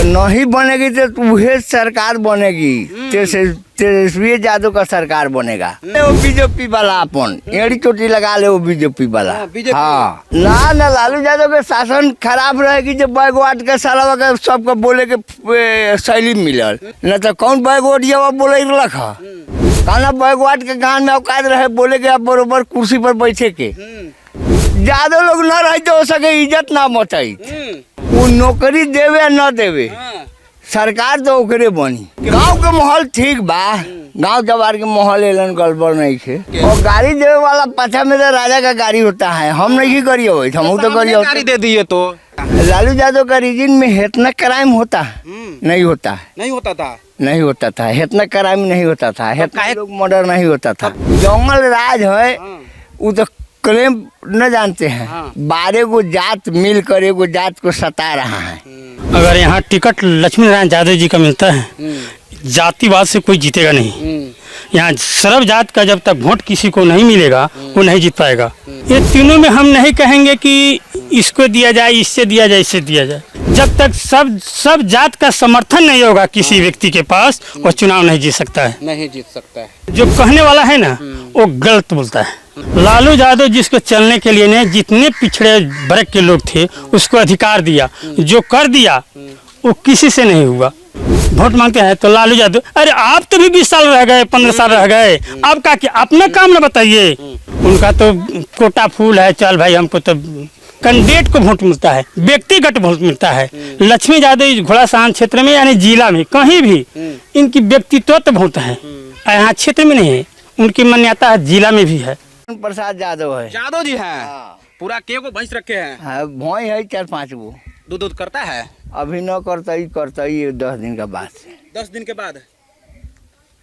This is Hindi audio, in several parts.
तो नहीं बनेगी तो वह सरकार बनेगी, तेजस्वी यादव का सरकार बनेगा। वो बीजेपी वाला अपन एड़ी चोटी लगा ले, वो बीजेपी वाला। हाँ ना लालू यादव के शासन खराब रहेगी जब बैकवर्ड के साला के सबको बोले के शैली मिलल, न तो कौन बैकवर्ड ये बोले रख कहना बैकवर्ड के गान में औकात रहे बोले के आप बरोबर कुर्सी पर बैठे के। ज्यादा लोग न रहे तो हो सके इज्जत ना मचाई, वो नौकरी देवे न देवे सरकार तो ओकरे बनी। गांव के माहौल ठीक बा, गांव जवार के माहौल एलन गड़बड़ नहीं है। और गाड़ी देवे वाला पाछा में तो राजा का गाड़ी होता है, हम नहीं करिए हम तो करिए गाड़ी दे दिए तो लालू यादव का रीजन में इतना क्राइम होता नहीं होता नहीं होता था इतना क्राइम नहीं होता था, इतना लोग मर्डर नहीं होता था। जंगल राज है वो तो क्लेम न जानते हैं, 12 गो जात मिल कर एगो जात को सता रहा है। अगर यहाँ टिकट लक्ष्मी नारायण यादव जी का मिलता है, जातिवाद से कोई जीतेगा नहीं। यहाँ सर्व जात का जब तक वोट किसी को नहीं मिलेगा वो नहीं जीत पाएगा। ये तीनों में हम नहीं कहेंगे कि इसको दिया जाए, इससे दिया जाए, इससे दिया जाए। जब तक सब जात का समर्थन नहीं होगा किसी व्यक्ति के पास, वो चुनाव नहीं जीत सकता है। जो कहने वाला है ना वो गलत बोलता है। लालू यादव जिसको चलने के लिए ने जितने पिछड़े वर्ग के लोग थे उसको अधिकार दिया, जो कर दिया वो किसी से नहीं हुआ। वोट मांगते हैं तो लालू यादव, अरे आप तो भी 20 साल रह गए, 15 साल रह गए, आप का क्या अपना काम न बताइए। उनका तो कोटा फूल है, चल भाई हमको तो कैंडिडेट को वोट मिलता है, व्यक्तिगत वोट मिलता है। लक्ष्मी यादव घोड़ासान क्षेत्र में यानी जिला में कहीं भी इनकी व्यक्तित्व तो वोट है, यहाँ क्षेत्र में नहीं है। उनकी मान्यता जिला में भी है। प्रसाद यादव है, यादव जी हैं। पूरा के को भैंस रखे हैं, भौई है 4-5 गो। दूध करता है? अभी न करता ही 10 दिन के बाद से। 10 दिन के बाद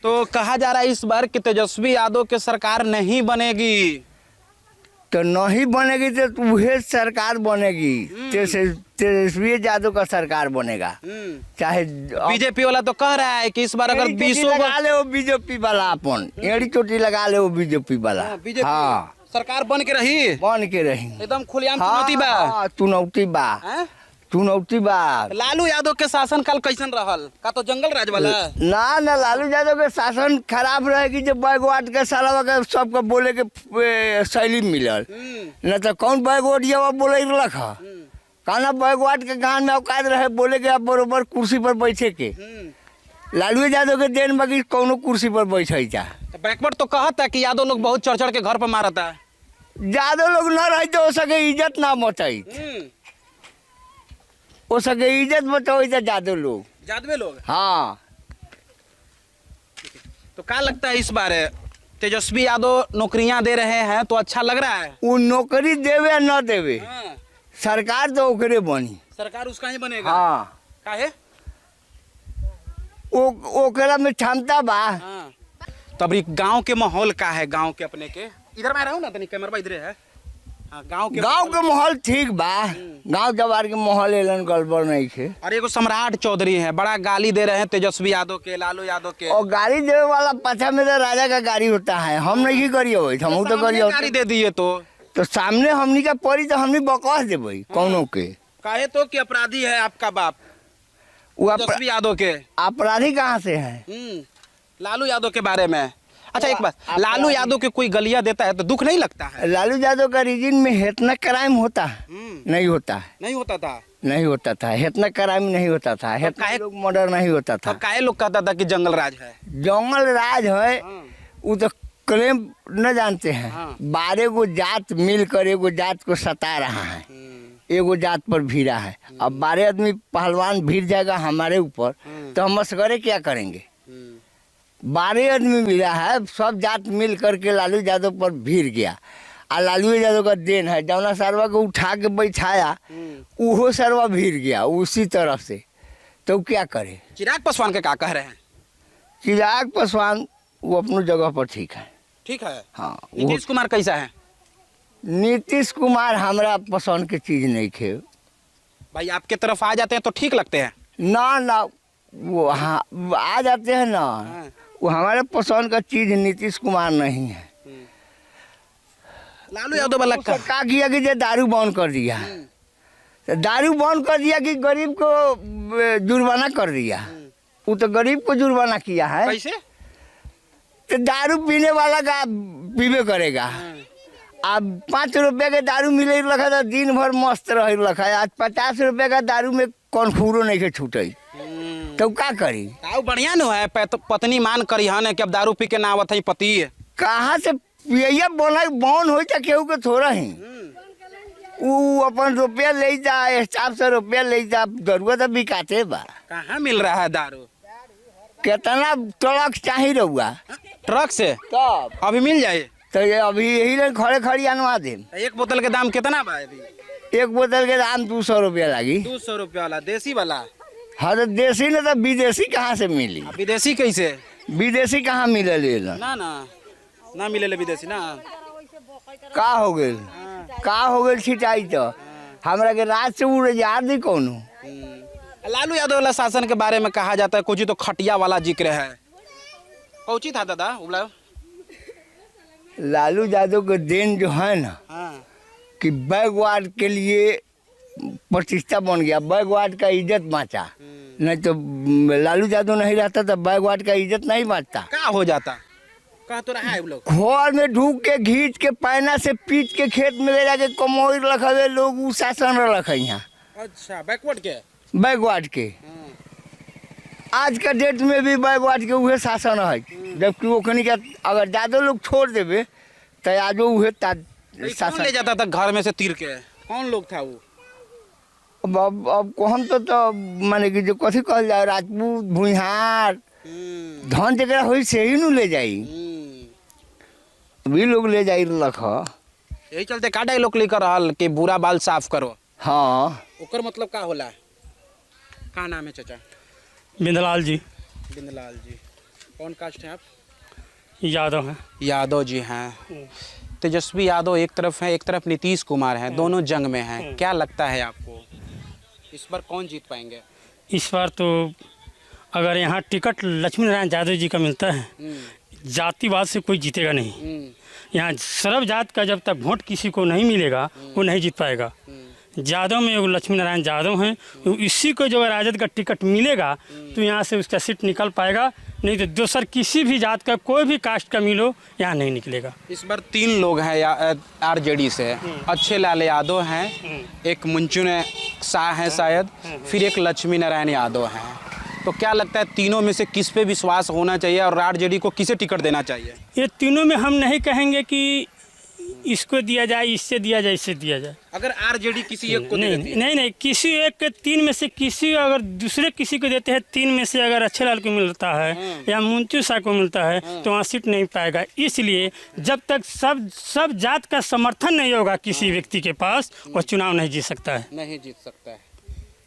तो कहा जा रहा है इस बार कि तेजस्वी यादव की सरकार नहीं बनेगी। तो नहीं बनेगी तो वह सरकार बनेगी, तेजस्वी यादव का सरकार बनेगा। चाहे बीजेपी वाला तो कह रहा है कि इस बार अगर 20 लगा ले वो बीजेपी वाला अपन एड़ी चोटी लगा ले वो बीजेपी वाला। हाँ सरकार बन के रही एकदम खुलेआम चुनौती बा। लालू यादव के शासन काल कैसन रहल का तो जंगल राज वाला ना लालू यादव के शासन खराब रहेगी जब बैकवर्ड के साला के सबको बोले के शैली मिलल, न तो कौन बैकवर्ड ये बोले रख कहना बैकवर्ड के गान में औकात रहे बोले के आप बरोबर कुर्सी पर बैठे के। लालू यादव के देन बाकी कौनो कुर्सी पर बैठे जा। बैकवर्ड तो कहता कि यादव लोग बहुत चढ़ के घर पर मारता, ज्यादा लोग न रहे तो हो सके इज्जत ना मचाई, हो सके इज्जत बचाओ जादव लोग। हाँ तो क्या लगता है इस बार तेजस्वी यादव नौकरियां दे रहे हैं तो अच्छा लग रहा है? वो नौकरी देवे या न देवे सरकार तो ओकरे बनी, सरकार उसका ही बनेगा। हाँ काहे? ओकरा में क्षमता बा। तब गांव के माहौल का है, गांव के अपने के इधर में रहूं ना तनी कैमरा इधर है। गांव के माहौल ठीक बा, गांव जवार के माहौल एलन गड़बड़ नहीं है। और एगो सम्राट चौधरी है, बड़ा गाली दे रहे हैं तेजस्वी यादव के, लालू यादव के। और गाड़ी देवे वाला पाछा में तो राजा का गाड़ी होता है, हम नहीं करिए हम तो करिए। गाड़ी दे दिए तो सामने हमनी का पड़ी तो हमनी बकवास देवे कौनों के। काहे तो कि अपराधी है आपका बाप तेजस्वी यादव के। अपराधी कहाँ से है? लालू यादव के बारे में। अच्छा एक बात, लालू यादव के कोई गलियां देता है तो दुख नहीं लगता है? लालू यादव का रीजन में इतना क्राइम होता नहीं होता था, इतना क्राइम नहीं होता था, इतना लोग मर्डर नहीं होता था। काहे लोग कहता था कि जंगल राज है? जंगल राज है वो तो क्लेम न जानते हैं, 12 गो जात मिल कर एगो जात को सता रहा है, एगो जात पर भीड़ा है। अब 12 आदमी पहलवान भीड़ जाएगा हमारे ऊपर तो हम मशवरे क्या करेंगे? 12 आदमी मिला है, सब जात मिल करके लालू यादव पर भीड़ गया। और लालू यादव का देन है, जौना सरवा को उठा के बैठाया वो सरवा भीड़ गया उसी तरफ से, तो क्या करे? चिराग पासवान के क्या कह रहे हैं? चिराग पासवान वो अपनी जगह पर ठीक है। हाँ। नीतीश कुमार कैसा है? नीतीश कुमार हमारा पसंद की चीज नहीं थे भाई। आपके तरफ आ जाते हैं तो ठीक लगते हैं? ना वो हाँ आ जाते हैं ना, वो हमारे पसंद का चीज नीतीश कुमार नहीं है। लालू यादव वाला क्या किया कि दारू बंद कर दिया, दारू बंद कर दिया कि गरीब को जुर्माना कर दिया। वो तो गरीब को जुर्माना किया है। कैसे? तो दारू पीने वाला का पीबे करेगा। अब 5 रुपये के दारू मिले रखा था, दिन भर मस्त रह रखा है। आज 50 रुपये का दारू में कौन खूरो नहीं के छूटे, तो क्या करी? ताऊ बढ़िया न है, पत्नी मान करी हन कि अब दारू पी के ना आवत है पति। कहाँ से पिया बोला बौन हो केहू के थोड़ा ही वो अपन रुपया ले जा, हिसाब से रुपया ले जा, दरुआ तो बिकाते बा। कहाँ मिल रहा है दारू? कितना ट्रक चाहिए रहुआ? ट्रक से तब अभी मिल जाए तो ये अभी यही खड़े खड़ी आनवा दे। एक बोतल के दाम कितना बा अभी? एक बोतल के दाम 200 रुपया लगी। 200 रुपया वाला देसी वाला? हाँ तो देसी ने तो विदेशी कहाँ से मिली? विदेशी कैसे? विदेशी कहाँ मिले? ना मिले विदेशी ना। का हो गए? का हो गए छिटाई तो हमरा के रात से उड़ जा दी कौन? लालू यादव वाला शासन के बारे में कहा जाता है कुछ तो खटिया वाला जिक्र है। कौची था दादा उबला? लालू यादव के देन जो है ना कि बैकवर्ड के लिए प्रतिष्ठा बन गया, बैकवर्ड का इज्जत बाँचा। नहीं तो लालू यादव नहीं रहता तो बैकवर्ड का इज्जत नहीं बाँचता। क्या हो जाता? कह तो रहा है वो लोग घर में ढूक के घींच के पैना से पीट के खेत में ले जाके कमोई रखे लोग उ शासन रखे यहाँ। अच्छा बैकवर्ड के? बैकवर्ड के आज का डेट में भी बैकवर्ड के उहे शासन है। जबकि वो कहीं का अगर ज़्यादा लोग छोड़ देवे तो आज उहे शासन ले जाता था घर में से तीर के। कौन लोग था वो? अब हम तो माने कि जो कथी कहल जाए, राजपूत भूइहार धन जगह हो से ही न ले जाई, भी लोग ले जाई रख। यही चलते का डायलॉग लेकर रहल कि बुरा बाल साफ करो। हाँ ओकर मतलब का होला? का नाम है चाचा? बिंदलाल जी। बिंदलाल जी। कौन कास्ट है आप? यादव हैं। यादव जी हैं। तेजस्वी यादव एक तरफ है, एक तरफ नीतीश कुमार हैं, दोनों जंग में हैं। क्या लगता है आपको इस बार कौन जीत पाएंगे? इस बार तो अगर यहाँ टिकट लक्ष्मी नारायण यादव जी का मिलता है, जातिवाद से कोई जीतेगा नहीं। यहाँ सर्व जात का जब तक वोट किसी को नहीं मिलेगा वो नहीं जीत पाएगा। यादव में वो लक्ष्मी नारायण यादव हैं, इसी को जो राजद का टिकट मिलेगा तो यहाँ से उसका सीट निकल पाएगा, नहीं तो दूसर किसी भी जात का कोई भी कास्ट का मिलो यहाँ नहीं निकलेगा। इस बार 3 लोग हैं आरजेडी से। अच्छे लाल यादव हैं, एक मुंचुन शाह हैं शायद, फिर एक लक्ष्मी नारायण यादव हैं। तो क्या लगता है तीनों में से किस पे विश्वास होना चाहिए और आरजेडी को किसे टिकट देना चाहिए? ये तीनों में हम नहीं कहेंगे कि इसको दिया जाए, इससे दिया जाए, इससे दिया जाए। अगर आरजेडी किसी एक को नहीं किसी एक के 3 में से किसी अगर दूसरे किसी को देते हैं, 3 में से अगर अच्छे लाल को मिलता है या मुंचू शाह को मिलता है तो वहाँ सीट नहीं पाएगा। इसलिए जब तक सब जात का समर्थन नहीं होगा किसी व्यक्ति के पास, वो चुनाव नहीं जीत सकता है। नहीं जीत सकता है।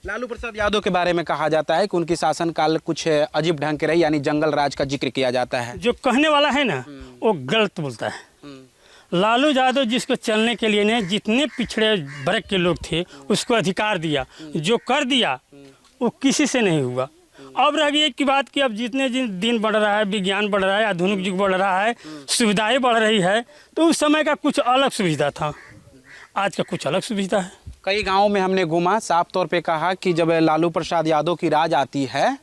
लालू प्रसाद यादव के बारे में कहा जाता है कि उनकी शासनकाल कुछ अजीब ढंग के रही, यानी जंगल राज का जिक्र किया जाता है। जो कहने वाला है ना वो गलत बोलता है। लालू यादव जिसको चलने के लिए ने जितने पिछड़े वर्ग के लोग थे उसको अधिकार दिया, जो कर दिया वो किसी से नहीं हुआ। अब रह गई एक बात कि अब जितने दिन बढ़ रहा है, विज्ञान बढ़ रहा है, आधुनिक युग बढ़ रहा है, सुविधाएं बढ़ रही है, तो उस समय का कुछ अलग सुविधा था, आज का कुछ अलग सुविधा है। कई गाँव में हमने घूमा, साफ तौर पे कहा कि जब लालू प्रसाद यादव की राज आती है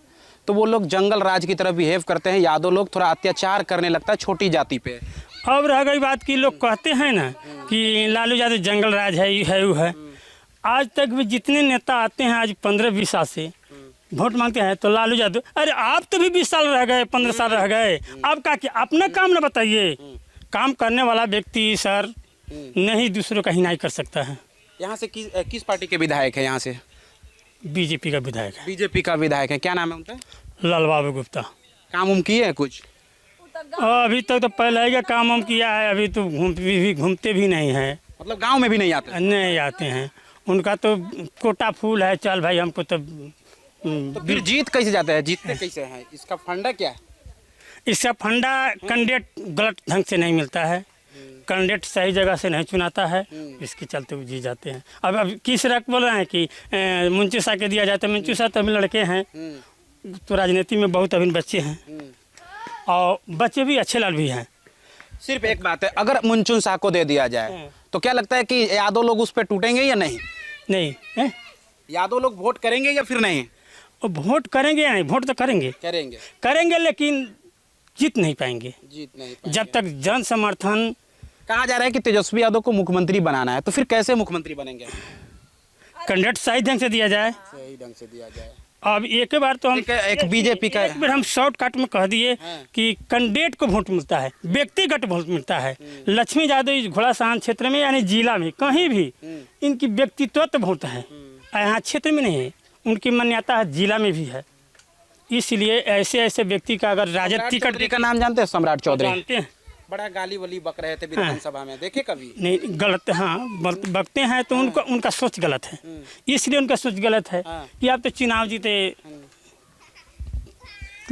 तो वो लोग जंगल राज की तरह बिहेव करते हैं। यादव लोग थोड़ा अत्याचार करने लगता है छोटी जाति पे। अब रह गई बात कि लोग कहते हैं ना कि लालू यादव जंगल राज है, ये है, वो है। आज तक भी जितने नेता आते हैं आज 15-20 साल से वोट मांगते हैं तो लालू यादव, अरे आप तो भी 20 साल रह गए, 15 साल रह गए, आप का क्या अपना काम ना बताइए। काम करने वाला व्यक्ति सर नहीं दूसरों का हिनाई कर सकता है। यहाँ से किस पार्टी के विधायक है? यहाँ से बीजेपी का विधायक है। बीजेपी का विधायक है, क्या नाम है उनका? लाल बाबू गुप्ता। काम उम किए है कुछ? अभी तक तो पहले ही का काम हम किया है, अभी तो घूमते भी नहीं है, मतलब गांव में भी नहीं आते? नहीं आते हैं। उनका तो कोटा फूल है, चल भाई हमको तो फिर जीत कैसे जाते हैं? जीतते कैसे हैं? इसका फंडा क्या है? इसका फंडा कैंडिडेट गलत ढंग से नहीं मिलता है, कैंडिडेट सही जगह से नहीं चुनाता है, इसके चलते वो जीत जाते हैं। अब किस रख बोल रहे हैं कि मुंचू शाह के दिया जाता है। मुंचू शाह तो अभी लड़के हैं, तो राजनीति में बहुत अभी बच्चे हैं और बच्चे भी अच्छे लाल भी हैं। सिर्फ एक बात है, अगर मुंचुन शाह को दे दिया जाए तो क्या लगता है कि यादव लोग उस पर टूटेंगे या नहीं? नहीं यादव लोग वोट करेंगे या फिर नहीं? और वोट करेंगे या नहीं, वोट तो करेंगे करेंगे। करेंगे, लेकिन जीत नहीं पाएंगे जीत नहीं जब तक जन समर्थन। कहा जा रहा है कि तेजस्वी यादव को मुख्यमंत्री बनाना है, तो फिर कैसे मुख्यमंत्री बनेंगे? कैंडिडेट सही ढंग से दिया जाए। सही ढंग से दिया जाए। अब एक बार तो हम एक बीजेपी का एक बार हम शॉर्टकट में कह दिए हाँ। कि कैंडिडेट को वोट मिलता है, व्यक्तिगत वोट मिलता है। लक्ष्मी यादव इस घोड़ासान क्षेत्र में यानी जिला में कहीं भी इनकी व्यक्तित्व वोट है, यहाँ क्षेत्र में नहीं है। उनकी मान्यता है जिला में भी है। इसलिए ऐसे ऐसे व्यक्ति का अगर राजद सम्राट टिकट चौधरी का नाम जानते हैं? सम्राट चौधरी जानते हैं, बड़ा गाली वली बक रहे थे विधानसभा में, देखे कभी? नहीं गलत, हाँ बकते हैं तो उनका सोच गलत है। इसलिए उनका सोच गलत है हाँ। कि आप तो चुनाव जीते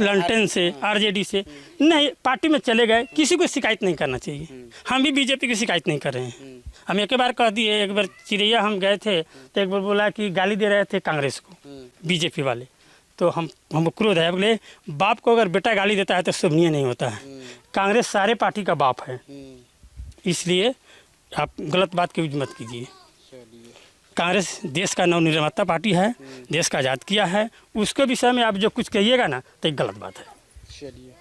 लंटन से, आरजेडी से, नहीं पार्टी में चले गए, किसी को शिकायत नहीं करना चाहिए। हम भी बीजेपी की शिकायत नहीं कर रहे हैं। हम एक बार कह दिए, एक बार चिड़ैया हम गए थे तो एक बार बोला कि गाली दे रहे थे कांग्रेस को बीजेपी वाले, तो हमको क्रोध है। बोले बाप को अगर बेटा गाली देता है तो शोभनीय नहीं होता है। कांग्रेस सारे पार्टी का बाप है, इसलिए आप गलत बात की यूज मत कीजिए। कांग्रेस देश का नवनिर्माता पार्टी है, देश का आज़ाद किया है। उसके विषय में आप जो कुछ कहिएगा ना तो एक गलत बात है। चलिए।